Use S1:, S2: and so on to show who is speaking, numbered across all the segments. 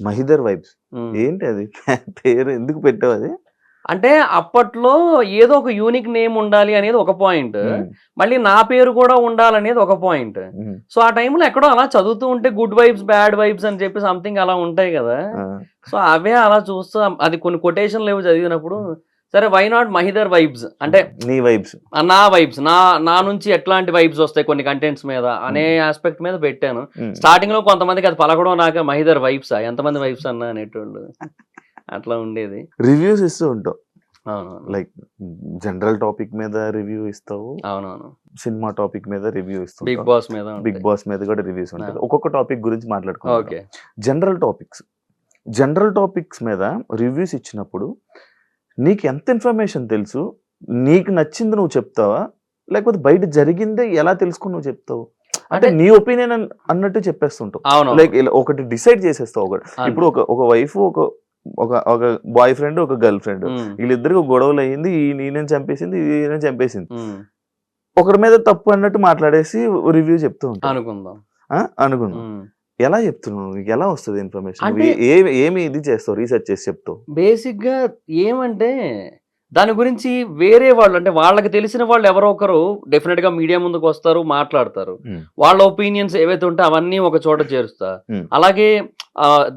S1: Mahidhar vibes ఏంటి అది? పేరు ఎందుకు పెట్టావు అది?
S2: అంటే అప్పట్లో ఏదో ఒక యూనిక్ నేమ్ ఉండాలి అనేది ఒక పాయింట్. మళ్ళీ నా పేరు కూడా ఉండాలనేది ఒక పాయింట్. సో ఆ టైంలో ఎక్కడో అలా చదువుతూ ఉంటే గుడ్ వైబ్స్, బ్యాడ్ వైబ్స్ అని చెప్పి సంథింగ్ అలా ఉంటాయి కదా. సో అవే అలా చూస్తూ అది కొన్ని కొటేషన్లు ఏవో చదివినప్పుడు సరే వై నాట్ మహిదర్ వైబ్స్ అంటే
S1: నీ వైబ్స్,
S2: నా వైబ్స్, నా నుంచి ఎట్లాంటి వైబ్స్ వస్తాయి కొన్ని కంటెంట్స్ మీద అనే ఆస్పెక్ట్ మీద పెట్టాను. స్టార్టింగ్ లో కొంతమందికి అది పలకడం నాక మహిదర్ వైబ్స్ ఎంతమంది వైబ్స్ అన్నా అనేటోళ్ళు అట్లా ఉండేది.
S1: రివ్యూస్ ఇస్తూ ఉంటావు.
S2: అవునవును.
S1: లైక్ జనరల్ టాపిక్ మీద రివ్యూ ఇస్తావు,
S2: అవునవును.
S1: సినిమా టాపిక్ మీద రివ్యూ ఇస్తావు,
S2: బిగ్ బాస్ మీద
S1: బిగ్ బాస్ మీద కూడా రివ్యూస్ ఉంటాయి. ఒక్కొక్క టాపిక్ గురించి మాట్లాడుకుంటాం.
S2: ఓకే.
S1: జనరల్ టాపిక్స్ మీద రివ్యూస్ ఇచ్చినప్పుడు నీకు ఎంత ఇన్ఫర్మేషన్ తెలుసు? నీకు నచ్చింది నువ్వు చెప్తావా, లేకపోతే బయట జరిగిందే ఎలా తెలుసుకుని నువ్వు చెప్తావు? అంటే నీ ఒపీనియన్ అన్నట్టు చెప్పేస్తుంటావు. లైక్ ఒకటి డిసైడ్ చేసేస్తావు. ఒకటి ఇప్పుడు ఒక వైఫ్, ఒక బాయ్ ఫ్రెండ్, ఒక గర్ల్ ఫ్రెండ్, వీళ్ళిద్దరికి గొడవలు అయ్యింది, ఈయన చంపేసింది, ఈయన చంపేసింది, ఒకరి మీద తప్పు అన్నట్టు మాట్లాడేసి రివ్యూ చెప్తూ ఉంటావు. అనుకుందాం. ఎలా చెప్తున్నావు? ఎలా వస్తుంది ఇన్ఫర్మేషన్? ఏమి ఇది చేస్తావు? రీసెర్చ్ చేసి చెప్తావు?
S2: బేసిక్ గా ఏమంటే దాని గురించి వేరే వాళ్ళు అంటే వాళ్ళకి తెలిసిన వాళ్ళు ఎవరో ఒకరు డెఫినెట్ గా మీడియా ముందుకు వస్తారు, మాట్లాడతారు. వాళ్ళ ఒపీనియన్స్ ఏవైతే ఉంటే అవన్నీ ఒక చోట చేరుస్తా. అలాగే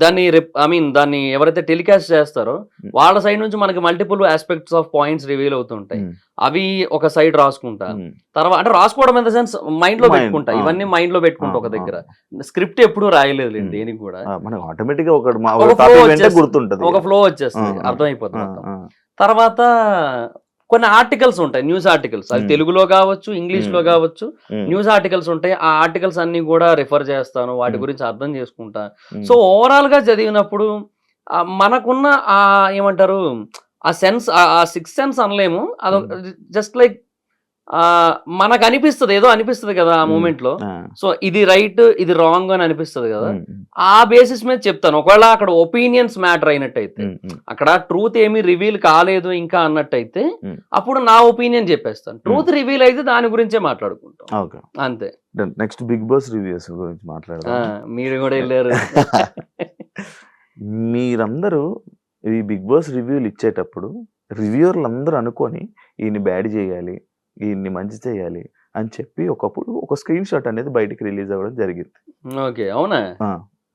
S2: దాన్ని ఎవరైతే టెలికాస్ట్ చేస్తారో వాళ్ళ సైడ్ నుంచి మనకి multiple aspects of points reveal అవుతుంటాయి. అవి ఒక సైడ్ రాసుకుంటా. తర్వాత అంటే రాసుకోవడం ఇన్ ద సెన్స్ మైండ్ లో పెట్టుకుంటా. ఇవన్నీ మైండ్ లో పెట్టుకుంటా ఒక దగ్గర. స్క్రిప్ట్ ఎప్పుడు రాయలేదు దేనికి కూడా.
S1: ఆటోమేటిక్ గా
S2: ఒక ఫ్లో వచ్చేస్తుంది, అర్థమైపోతుంది. తర్వాత కొన్ని ఆర్టికల్స్ ఉంటాయి, న్యూస్ ఆర్టికల్స్. అది తెలుగులో కావచ్చు, ఇంగ్లీష్ లో కావచ్చు, న్యూస్ ఆర్టికల్స్ ఉంటాయి. ఆ ఆర్టికల్స్ అన్ని కూడా రిఫర్ చేస్తాను, వాటి గురించి అర్థం చేసుకుంటా. సో ఓవరాల్ గా చదివినప్పుడు మనకున్న ఆ ఏమంటారు ఆ సెన్స్, ఆ సిక్స్ సెన్స్ అనలేము, అది జస్ట్ లైక్ మనకు అనిపిస్తుంది, ఏదో అనిపిస్తుంది కదా ఆ మూమెంట్ లో. సో ఇది రైట్, ఇది రాంగ్ అని అనిపిస్తుంది కదా. ఆ బేసిస్ మీద చెప్తాను. ఒకవేళ అక్కడ ఒపీనియన్స్ మ్యాటర్ అయినట్టయితే, అక్కడ ట్రూత్ ఏమీ రివీల్ కాలేదు ఇంకా అన్నట్టయితే అప్పుడు నా ఒపీనియన్ చెప్పేస్తాను. ట్రూత్ రివీల్ అయితే దాని గురించే మాట్లాడుకుంటాం, అంతే.
S1: నెక్స్ట్ బిగ్ బాస్ రివ్యూస్ గురించి మాట్లాడదాం.
S2: మీరు కూడా వెళ్ళారు.
S1: మీరందరూ ఈ బిగ్ బాస్ రివ్యూలు ఇచ్చేటప్పుడు రివ్యూర్లు అందరూ అనుకొని ఈయన్ని బ్యాడ్ చేయాలి, ఈయన్ని మంచి చేయాలి అని చెప్పి ఒకప్పుడు ఒక స్క్రీన్ షాట్ అనేది బయటికి రిలీజ్ అవ్వడం జరిగింది.
S2: ఓకే, అవునా?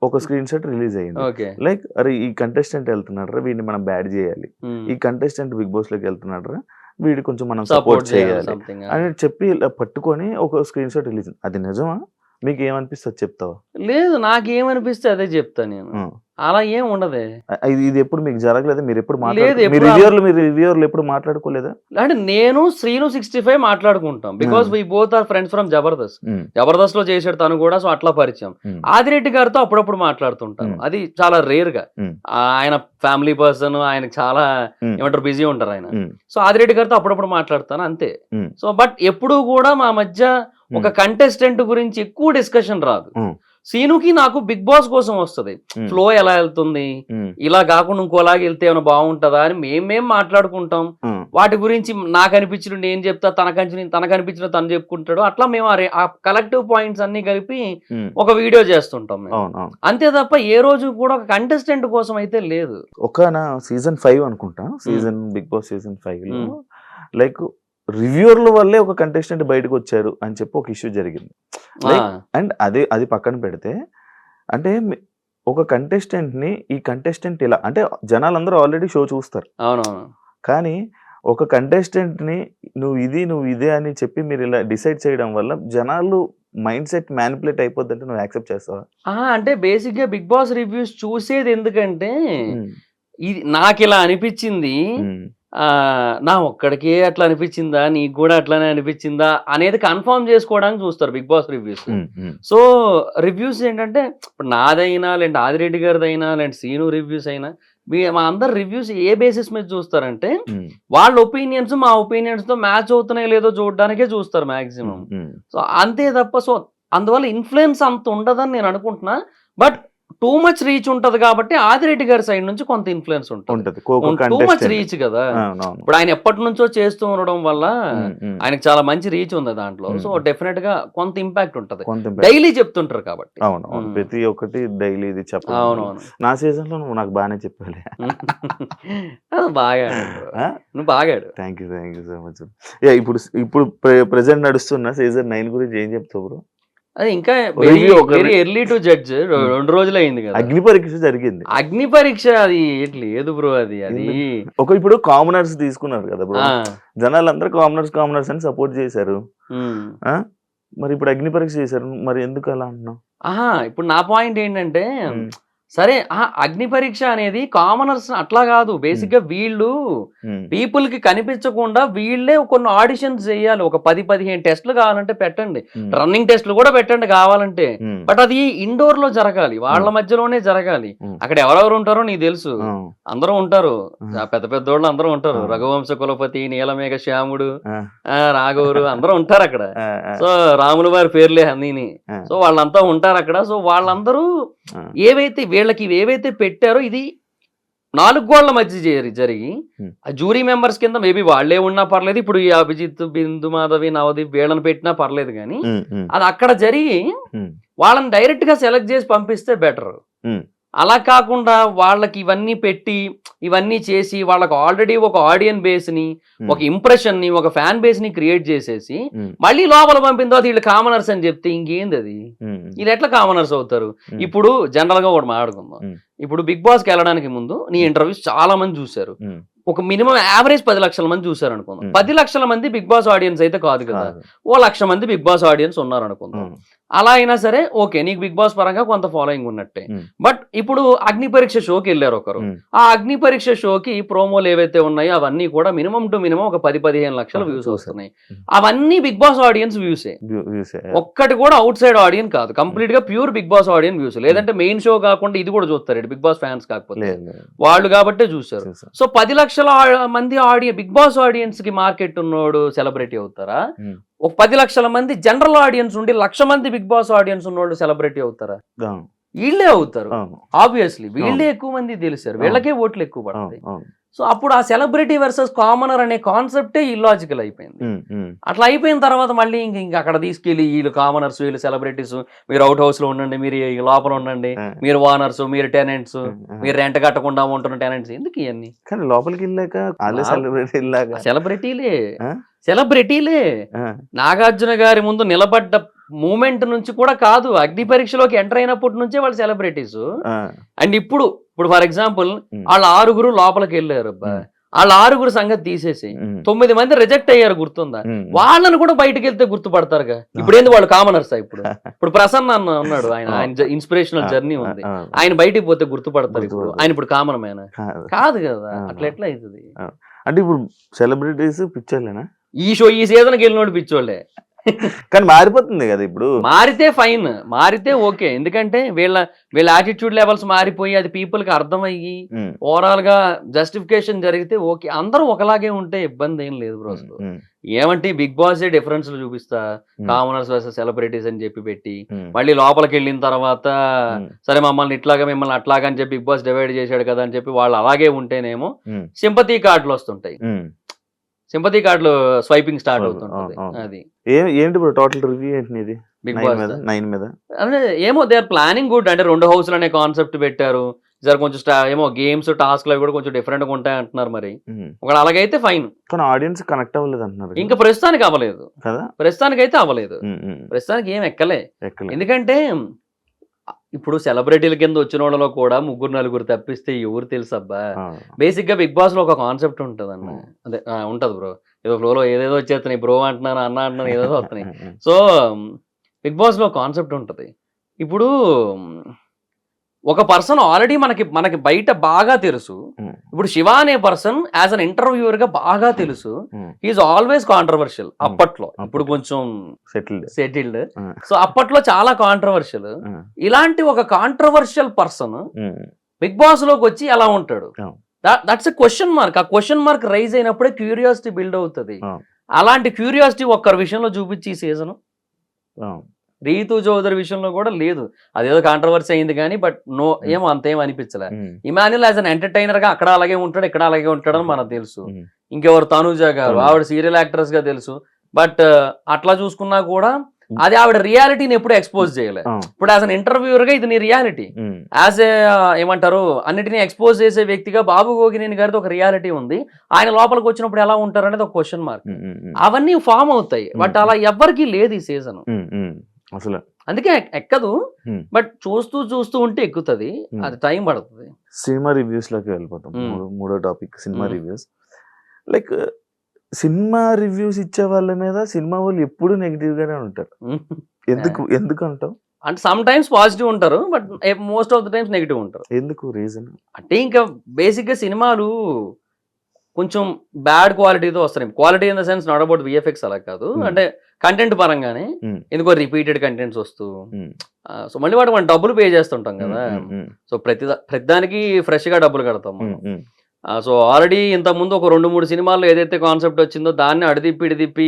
S1: ఒక స్క్రీన్ షాట్ రిలీజ్ అయ్యింది. లైక్ అరే ఈ కంటెస్టెంట్ వెళ్తున్నాడు, వీడిని మనం బ్యాడ్ చేయాలి, ఈ కంటెస్టెంట్ బిగ్ బాస్ లోకి వెళ్తున్నాడు, వీడి కొంచెం మనం సపోర్ట్ చేయాలి అని చెప్పి ఇలా పట్టుకొని ఒక స్క్రీన్ షాట్ రిలీజ్. అది నిజమా? మీకు ఏమనిపిస్తుంది చెప్తావా?
S2: లేదు, నాకేమనిపిస్తే అదే చెప్తా నేను. అలా ఏం ఉండదే.
S1: ఇది ఎప్పుడు మీకు జరగలేదు? మీరు ఎప్పుడు రివ్యూర్లు ఎప్పుడు మాట్లాడుకోలేదా?
S2: అంటే నేను శ్రీను 65 మాట్లాడుకుంటాం, because we both are friends from Jabardasth. Jabardasth లో చేసాడు తను కూడా, సో అట్లా పరిచయం. ఆదిరెడ్డి గారితో అప్పుడప్పుడు మాట్లాడుతుంటాను, అది చాలా రేర్ గా. ఆయన ఫ్యామిలీ పర్సన్, ఆయన చాలా ఏమంటారు బిజీ ఉంటారు ఆయన. సో ఆదిరెడ్డి గారితో అప్పుడప్పుడు మాట్లాడతాను, అంతే. సో బట్ ఎప్పుడు కూడా మా మధ్య ఒక కంటెస్టెంట్ గురించి ఎక్కువ డిస్కషన్ రాదు. సీనుకి నాకు బిగ్ బాస్ కోసం వస్తుంది, ఫ్లో ఎలా వెళ్తుంది, ఇలా కాకుండా ఇంకోలాగా వెళ్తే ఏమైనా బాగుంటుందా అని మేమేం మాట్లాడుకుంటాం. వాటి గురించి నాకు అనిపించిన నేను చెప్తా, తనకు అనిపించిన తను చెప్పుకుంటాడు. అట్లా మేము ఆ కలెక్టివ్ పాయింట్స్ అన్ని కలిపి ఒక వీడియో చేస్తుంటాం మేము, అంతే తప్ప ఏ రోజు కూడా ఒక కంటెస్టెంట్ కోసం అయితే లేదు.
S1: ఒక సీజన్ 5 అనుకుంటా, బిగ్ బాస్ సీజన్ 5 లో లైక్ రివ్యూర్ల వల్లే ఒక కంటెస్టెంట్ బయటకు వచ్చారు అని చెప్పి ఒక ఇష్యూ జరిగింది. అండ్ అది పక్కన పెడితే, అంటే ఒక కంటెస్టెంట్ ని ఈ కంటెస్టెంట్ ఇలా అంటే జనాలందరూ ఆల్రెడీ షో చూస్తారు, కానీ ఒక కంటెస్టెంట్ ని నువ్వు ఇదే అని చెప్పి మీరు ఇలా డిసైడ్ చేయడం వల్ల జనాలు మైండ్ సెట్ మ్యానిపులేట్ అయిపోద్ది అంటే నువ్వు యాక్సెప్ట్ చేస్తావా?
S2: అంటే బేసిక్ గా బిగ్ బాస్ రివ్యూస్ చూసేది ఎందుకంటే ఇది నాకు ఇలా అనిపించింది, నా ఒక్కడికే అట్లా అనిపించిందా, నీకు కూడా అట్లానే అనిపించిందా అనేది కన్ఫర్మ్ చేసుకోవడానికి చూస్తారు Bigg Boss reviews. So reviews ఏంటంటే ఇప్పుడు నాదైనా, లేదంటే ఆదిరెడ్డి గారిదైనా, లేదంటే సీను రివ్యూస్ అయినా, మా అందరు రివ్యూస్ ఏ బేసిస్ మీద చూస్తారంటే వాళ్ళ ఒపీనియన్స్ మా ఒపీనియన్స్ తో మ్యాచ్ అవుతున్నాయో లేదో చూడడానికే చూస్తారు మాక్సిమం. సో అంతే తప్ప, సో అందువల్ల ఇన్ఫ్లుయెన్స్ అంత ఉండదని నేను అనుకుంటున్నా. బట్ టూ మచ్ రీచ్ ఉంటది కాబట్టి ఆదిరెడ్డి గారి సైడ్ నుంచి కొంత ఇన్ఫ్లుయెన్స్ ఉంటుంది.
S1: ఉంటది
S2: టూ మచ్ రీచ్ కదా. ఇప్పుడు ఆయన ఎప్పటి నుంచో చేస్తూ ఉండడం వల్ల ఆయనకు చాలా మంచి రీచ్ ఉంది దాంట్లో. సో డెఫినెట్ గా కొంత ఇంపాక్ట్ ఉంటది, డైలీ చెప్తుంటారు కాబట్టి.
S1: అవును, ప్రతి ఒక్కటి డైలీ ఇది చెప్పాలి.
S2: అవునవును,
S1: నా సీజన్ లో నువ్వు నాకు బాగానే చెప్పాలి.
S2: బాగా నువ్వు బాగాడు.
S1: Thank you so much. ఇప్పుడు ప్రెసెంట్ నడుస్తున్న సీజన్ 9 గురించి ఏం చెప్తావు బ్రో?
S2: అది ఇంకా వెరీ ఎర్లీ టు జడ్జ్. 2 రోజులు అయింది కదా.
S1: అగ్ని పరీక్ష జరిగింది.
S2: అగ్ని పరీక్ష అది లేదు బ్రో. అది
S1: ఇప్పుడు కామనర్స్ తీసుకున్నారు కదా బ్రో, జనాలందరూ కామనర్స్ అని సపోర్ట్ చేశారు. మరి ఇప్పుడు అగ్ని పరీక్ష చేశారు, మరి ఎందుకు అలా అంటున్నావు?
S2: ఇప్పుడు నా పాయింట్ ఏంటంటే, సరే అగ్ని పరీక్ష అనేది కామనర్స్ అట్లా కాదు. బేసిక్ గా వీళ్ళు పీపుల్ కి కనిపించకుండా వీళ్ళే కొన్ని ఆడిషన్స్ చేయాలి. ఒక 10-15 టెస్ట్లు కావాలంటే పెట్టండి, రన్నింగ్ టెస్ట్లు కూడా పెట్టండి కావాలంటే. బట్ అది ఇండోర్ లో జరగాలి, వాళ్ళ మధ్యలోనే జరగాలి. అక్కడ ఎవరెవరు ఉంటారో నీకు తెలుసు, అందరూ ఉంటారు, పెద్ద పెద్ద వాళ్ళు అందరూ ఉంటారు. రఘువంశ కులపతి, నీలమేఘ శ్యాముడు, రాఘవురు అందరూ ఉంటారు అక్కడ. సో రాముల వారి పేర్లే అన్నీని. సో వాళ్ళంతా ఉంటారు అక్కడ. సో వాళ్ళందరూ ఏవైతే పెట్టారో ఇది 4 గోళ్ల మధ్య జరిగి ఆ జ్యూరీ మెంబర్స్ కింద మేబీ వాళ్లే ఉన్నా పర్లేదు. ఇప్పుడు ఈ అభిజిత్, బిందు మాధవి, నవదీప్ వీళ్ళని పెట్టినా పర్లేదు, కానీ అది అక్కడ జరిగి వాళ్ళని డైరెక్ట్ గా సెలెక్ట్ చేసి పంపిస్తే బెటర్. అలా కాకుండా వాళ్ళకి ఇవన్నీ పెట్టి ఇవన్నీ చేసి వాళ్ళకి ఆల్రెడీ ఒక ఆడియన్స్ బేస్ ని, ఒక ఇంప్రెషన్ ని, ఒక ఫ్యాన్ బేస్ ని క్రియేట్ చేసేసి మళ్ళీ లోపల పంపిందో వీళ్ళు కామనర్స్ అని చెప్తే ఇంకేంది అది? వీళ్ళు ఎట్లా కామనర్స్ అవుతారు? ఇప్పుడు జనరల్ గా ఒకటి మాట్లాడుకుందాం. ఇప్పుడు బిగ్ బాస్ కి వెళ్ళడానికి ముందు నీ ఇంటర్వ్యూస్ చాలా మంది చూశారు. ఒక మినిమం యావరేజ్ 10 లక్షల మంది చూసారు అనుకుందాం. 10 లక్షల మంది బిగ్ బాస్ ఆడియన్స్ అయితే కాదు కదా, 1 లక్ష మంది బిగ్ బాస్ ఆడియన్స్ ఉన్నారు అనుకుందాం. అలా అయినా సరే ఓకే, నీకు బిగ్ బాస్ పరంగా కొంత ఫాలోయింగ్ ఉన్నట్టే. బట్ ఇప్పుడు అగ్ని పరీక్ష షోకి వెళ్ళారు ఒకరు. ఆ అగ్ని పరీక్ష షోకి ప్రోమోలు ఏవైతే ఉన్నాయో అవన్నీ కూడా మినిమం టు మినిమం ఒక 10-15 లక్షల వ్యూస్ వస్తున్నాయి. అవన్నీ బిగ్ బాస్ ఆడియన్స్ వ్యూసే, ఒక్కటి కూడా అవుట్ సైడ్ ఆడియన్స్ కాదు. కంప్లీట్ గా pure Bigg Boss audience views. లేదంటే మెయిన్ షో కాకుండా ఇది కూడా చూస్తారు బిగ్ బాస్ ఫ్యాన్స్ కాకపోతే వాళ్ళు కాబట్టే చూసారు. సో 10 లక్షల మంది బిగ్ బాస్ ఆడియన్స్ కి మార్కెట్ ఉన్నోడు సెలబ్రిటీ అవుతారా? ఒక 10 లక్షల మంది జనరల్ ఆడియన్స్ ఉండి 1,00,000 మంది బిగ్ బాస్ ఆడియన్స్ ఉన్నోళ్ళు సెలబ్రిటీ అవుతారా? వీళ్ళే అవుతారు. ఆబ్వియస్లీ వీళ్ళే ఎక్కువ మంది తెలిసారు, వీళ్ళకే ఓట్లు ఎక్కువ పడతాయి. సో అప్పుడు ఆ సెలబ్రిటీ వర్సెస్ కామనర్ అనే కాన్సెప్టే ఇల్లాజికల్ అయిపోయింది. అట్లా అయిపోయిన తర్వాత మళ్ళీ ఇంక అక్కడ తీసుకెళ్లి వీళ్ళు కామనర్స్, వీళ్ళు సెలబ్రిటీస్, మీరు అవుట్ హౌస్ లో ఉండండి, మీరు లోపల ఉండండి, మీరు ఓనర్స్, మీరు టెనెంట్స్, మీరు రెంట్ కట్టకుండా ఉంటున్న టెనెంట్స్, ఎందుకు ఇవన్నీ?
S1: కానీ లోపలికి వెళ్ళాక
S2: సెలబ్రిటీలే నాగార్జున గారి ముందు నిలబడ్డ మూమెంట్ నుంచి కూడా కాదు, అగ్ని పరీక్షలోకి ఎంటర్ అయినప్పటి నుంచే వాళ్ళు సెలబ్రిటీస్. అండ్ ఇప్పుడు ఫర్ ఎగ్జాంపుల్ వాళ్ళ 6 లోపలికి వెళ్ళారు. వాళ్ళ 6 సంగతి తీసేసి 9 మంది రిజెక్ట్ అయ్యారు, గుర్తుందా? వాళ్ళని కూడా బయటకు వెళ్తే గుర్తుపడతారుగా. ఇప్పుడు ఏంది వాళ్ళు కామనర్స్? ఇప్పుడు ప్రసన్న అన్న ఉన్నాడు, ఆయన ఇన్స్పిరేషనల్ జర్నీ ఉంది, ఆయన బయటికి పోతే గుర్తుపడతారు. ఆయన ఇప్పుడు కామన్ మేనా? కాదు కదా, అట్లా ఎట్లా అవుతుంది?
S1: అంటే ఇప్పుడు సెలబ్రిటీస్ పిచ్చోళ్ళేనా?
S2: ఈ సీజన్కి వెళ్ళినోడు పిచ్చోళ్ళే.
S1: కానీ మారిపోతుంది కదా ఇప్పుడు.
S2: మారితే ఫైన్, మారితే ఓకే. ఎందుకంటే వీళ్ళ యాటిట్యూడ్ లెవెల్స్ మారిపోయి అది పీపుల్ కి అర్థమయ్యి ఓవరాల్ గా జస్టిఫికేషన్ జరిగితే ఓకే. అందరూ ఒకలాగే ఉంటే ఇబ్బంది ఏం లేదు బ్రో. ఏమంటే బిగ్ బాస్ డిఫరెన్స్ చూపిస్తా, కామనర్స్ వర్సెస్ సెలబ్రిటీస్ అని చెప్పి పెట్టి మళ్ళీ లోపలికి వెళ్ళిన తర్వాత సరే మమ్మల్ని ఇట్లాగా మిమ్మల్ని అట్లాగా అని చెప్పి బిగ్ బాస్ డివైడ్ చేశాడు కదా అని చెప్పి వాళ్ళు అలాగే ఉంటేనేమో సింపతి కార్డులు వస్తుంటాయి. సింపతి కార్డులు స్వైపింగ్ స్టార్ట్ అవుతుంటది. అది
S1: ఏంటి బ్రో టోటల్ రివ్యూ ఏంటి
S2: బిగ్ బాస్
S1: 9 మీద?
S2: అంటే ఏమో దే ఆర్ ప్లానింగ్ గుడ్. అంటే 2 హౌస్లు అనే కాన్సెప్ట్ పెట్టారు. కొంచెం ఏమో గేమ్స్ టాస్క్ అవి కూడా కొంచెం డిఫరెంట్ గా ఉంటాయి అంటున్నారు. మరి ఒకవేళ అలాగైతే ఫైన్,
S1: కానీ ఆడియన్స్ కనెక్ట్ అవ్వలేదు అంటున్నారు.
S2: ఇంకా ప్రస్తుతానికి అవ్వలేదు కదా, ప్రస్తుతానికి అయితే అవ్వలేదు. ప్రస్తుతానికి ఏం ఎక్కలే. ఎందుకంటే ఇప్పుడు సెలబ్రిటీల కింద వచ్చిన వాళ్ళలో కూడా 3-4 తప్పిస్తే ఎవరు తెలుసు అబ్బా. బేసిక్ గా బిగ్ బాస్ లో ఒక కాన్సెప్ట్ ఉంటది అన్న, అదే ఉంటది బ్రో. ఏదో ఫ్లోలో ఏదేదో వచ్చేస్తున్నాయి, బ్రో అంటున్నాను, అన్న అంటున్నాను, ఏదేదో వస్తున్నాయి. సో బిగ్ బాస్ లో కాన్సెప్ట్ ఉంటది. ఇప్పుడు ఒక పర్సన్ ఆల్రెడీ మనకి బయట బాగా తెలుసు. ఇప్పుడు శివ అనే పర్సన్ యాజ్ అన్ ఇంటర్వ్యూయర్ గా బాగా తెలుసు. హీఈస్ ఆల్వేస్ కాంట్రవర్షియల్ అప్పట్లో. ఇప్పుడు కొంచెం సెటిల్డ్. సో అప్పట్లో చాలా కాంట్రవర్షియల్. ఇలాంటి ఒక కాంట్రవర్షియల్ పర్సన్ బిగ్ బాస్ లోకి వచ్చి ఎలా ఉంటాడు? That's a question mark. ఆ క్వశ్చన్ మార్క్ రైజ్ అయినప్పుడే క్యూరియాసిటీ బిల్డ్ అవుతుంది. అలాంటి క్యూరియాసిటీ ఒక్కరి విషయంలో చూపించి ఈ సీజన్ రీతు చౌదరి విషయంలో కూడా లేదు, అదేదో కాంట్రవర్సీ అయింది కానీ బట్ నో ఏమో అంతేం అనిపించలే. ఇమాన్యుల్ యాజ్ అన్ ఎంటర్టైనర్ గా అక్కడ అలాగే ఉంటాడు, ఇక్కడ అలాగే ఉంటాడు అని మనకు తెలుసు. ఇంకెవరు తనుజ గారు, ఆవిడ సీరియల్ యాక్ట్రెస్ గా తెలుసు. బట్ అట్లా చూసుకున్నా కూడా అది ఆవిడ రియాలిటీని ఎప్పుడు ఎక్స్పోజ్ చేయలేదు. ఇప్పుడు యాజ్ అన్ ఇంటర్వ్యూర్ గా ఇది నీ రియాలిటీ, యాజ్ ఏ ఏమంటారు అన్నిటినీ ఎక్స్పోజ్ చేసే వ్యక్తిగా బాబు గోగినేని గారితో ఒక రియాలిటీ ఉంది. ఆయన లోపలికి వచ్చినప్పుడు ఎలా ఉంటారు అనేది ఒక క్వశ్చన్ మార్క్. అవన్నీ ఫామ్ అవుతాయి, బట్ అలా ఎవ్వరికీ లేదు ఈ సీజన్
S1: అసలు.
S2: అందుకే ఎక్కదు, బట్ చూస్తూ చూస్తూ ఉంటే ఎక్కుతుంది, అది టైం పడుతుంది.
S1: సినిమా రివ్యూస్ లోకి వెళ్ళిపోతాం. మూడో topic cinema reviews. Like cinema reviews ఇచ్చే వాళ్ళ మీద సినిమా వాళ్ళు ఎప్పుడు నెగిటివ్ గానే ఉంటారు. ఎందుకు అంటావు?
S2: అంటే సమ్ టైమ్స్ పాజిటివ్ ఉంటారు, but most of the times negative ఉంటారు.
S1: ఎందుకు రీజన్? అంటే
S2: ఇంకా బేసిక్ గా సినిమాలు కొంచెం బ్యాడ్ క్వాలిటీతో వస్తాయి. Quality in the sense not about VFX అలా కాదు, అంటే కంటెంట్ పరంగానే ఎందుకో రిపీటెడ్ కంటెంట్స్ వస్తూ, సో మళ్ళీ వాటికి మనం డబ్బులు పే చేస్తుంటాం కదా, సో ప్రతిదానికి ఫ్రెష్ గా డబ్బులు కడతాం మనం. సో ఆల్రెడీ ఇంత ముందు ఒక 2-3 సినిమాల్లో ఏదైతే కాన్సెప్ట్ వచ్చిందో దాన్ని ఇడిదిప్పి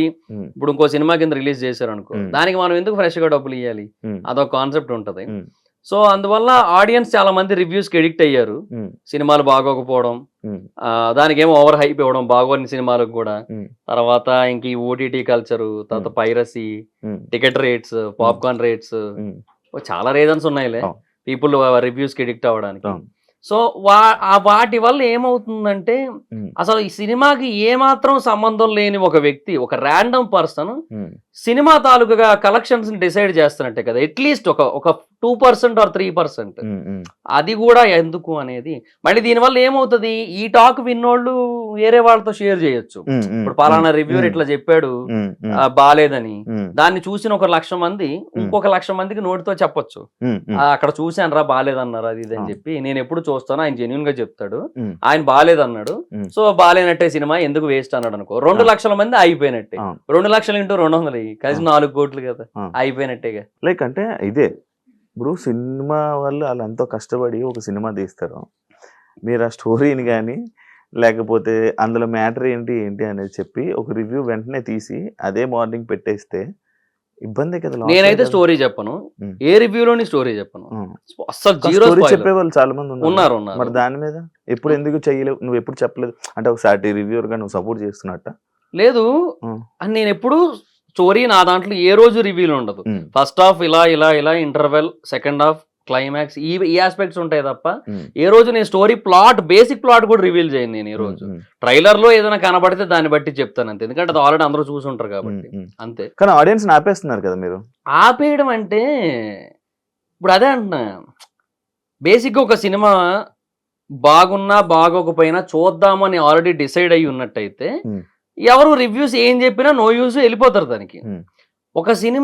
S2: ఇప్పుడు ఇంకో సినిమా కింద రిలీజ్ చేశారు అనుకో, దానికి మనం ఎందుకు ఫ్రెష్ గా డబ్బులు ఇవ్వాలి, అదొక కాన్సెప్ట్ ఉంటది. సో అందువల్ల ఆడియన్స్ చాలా మంది రివ్యూస్ కి ఎడిక్ట్ అయ్యారు. సినిమాలు బాగోకపోవడం, దానికి ఏమో ఓవర్ హైప్ ఇవ్వడం బాగోని సినిమాలకు కూడా, తర్వాత ఇంక ఈ ఓటీటీ కల్చర్, తర్వాత piracy, ticket rates, popcorn rates, చాలా రీజన్స్ ఉన్నాయిలే పీపుల్ రివ్యూస్ కి ఎడిక్ట్ అవ్వడానికి. సో వాటి వల్ల ఏమవుతుందంటే అసలు ఈ సినిమాకి ఏమాత్రం సంబంధం లేని ఒక వ్యక్తి, ఒక ర్యాండమ్ పర్సన్ సినిమా తాలూకుగా కలెక్షన్స్ డిసైడ్ చేస్తున్నట్టే కదా, అట్లీస్ట్ ఒక 2% or 3%. అది కూడా ఎందుకు అనేది. మళ్ళీ దీనివల్ల ఏమవుతుంది, ఈ టాక్ విన్నోళ్ళు వేరే వాళ్ళతో షేర్ చేయొచ్చు. ఇప్పుడు పలానా రివ్యూర్ ఇట్లా చెప్పాడు బాలేదని, దాన్ని చూసిన 1,00,000 మంది ఇంకొక 1,00,000 మందికి నోటితో చెప్పొచ్చు, అక్కడ చూశాను రా బాలేదన్నారు అది ఇది అని చెప్పి. నేను ఎప్పుడు చూస్తాను, ఆయన జెన్యూన్ గా చెప్తాడు, ఆయన బాలేదన్నాడు, సో బాలేనట్టే సినిమా ఎందుకు వేస్ట్ అన్నాడు అనుకో, 2,00,000 మంది అయిపోయినట్టే. 2,00,000 × 200 కలిసి 4 కోట్లు కదా, అయిపోయినట్టేగా.
S1: లైక్ అంటే ఇదే ఇప్పుడు సినిమా వాళ్ళు వాళ్ళు ఎంతో కష్టపడి ఒక సినిమా తీస్తారు, మీరు ఆ స్టోరీని కానీ లేకపోతే అందులో మ్యాటర్ ఏంటి అనేది చెప్పి ఒక రివ్యూ వెంటనే తీసి అదే మార్నింగ్ పెట్టేస్తే ఇబ్బంది కదా.
S2: నేనైతే స్టోరీ చెప్పను, ఏ రివ్యూలోని స్టోరీ చెప్పను అసలు. జీరో
S1: చెప్పేవాళ్ళు చాలా మంది
S2: ఉన్నారు.
S1: మరి దాని మీద ఎప్పుడు ఎందుకు చేయలేవు, నువ్వు ఎప్పుడు చెప్పలేదు అంటే ఒకసారి రివ్యూర్ గా నువ్వు సపోర్ట్ చేస్తున్నట్ట?
S2: లేదు, నేను ఎప్పుడు స్టోరీ నా దాంట్లో ఏ రోజు రివ్యూలు ఉండదు. ఫస్ట్ హాఫ్ ఇలా ఇంటర్వెల్, సెకండ్ హాఫ్ క్లైమాక్స్, ఈ ఆస్పెక్ట్స్ ఉంటాయి తప్ప ఏ రోజు నేను స్టోరీ ప్లాట్, బేసిక్ ప్లాట్ కూడా రివీల్ చేయను నేను. ఈ రోజు ట్రైలర్ లో ఏదైనా కనబడితే దాన్ని బట్టి చెప్తాను అంతే, ఎందుకంటే అది ఆల్రెడీ అందరూ చూసుంటారు కాబట్టి అంతే.
S1: కానీ ఆడియన్స్ ఆపేస్తున్నారు కదా మీరు.
S2: ఆపేయడం అంటే ఇప్పుడు అదే అంటున్నా, బేసిక్గా ఒక సినిమా బాగున్నా బాగోకపోయినా చూద్దామని ఆల్రెడీ డిసైడ్ అయ్యి ఉన్నట్టయితే ఎవరు రివ్యూస్ ఏం చెప్పినా నో యూస్ వెళ్ళిపోతారు దానికి. ఒక సినిమా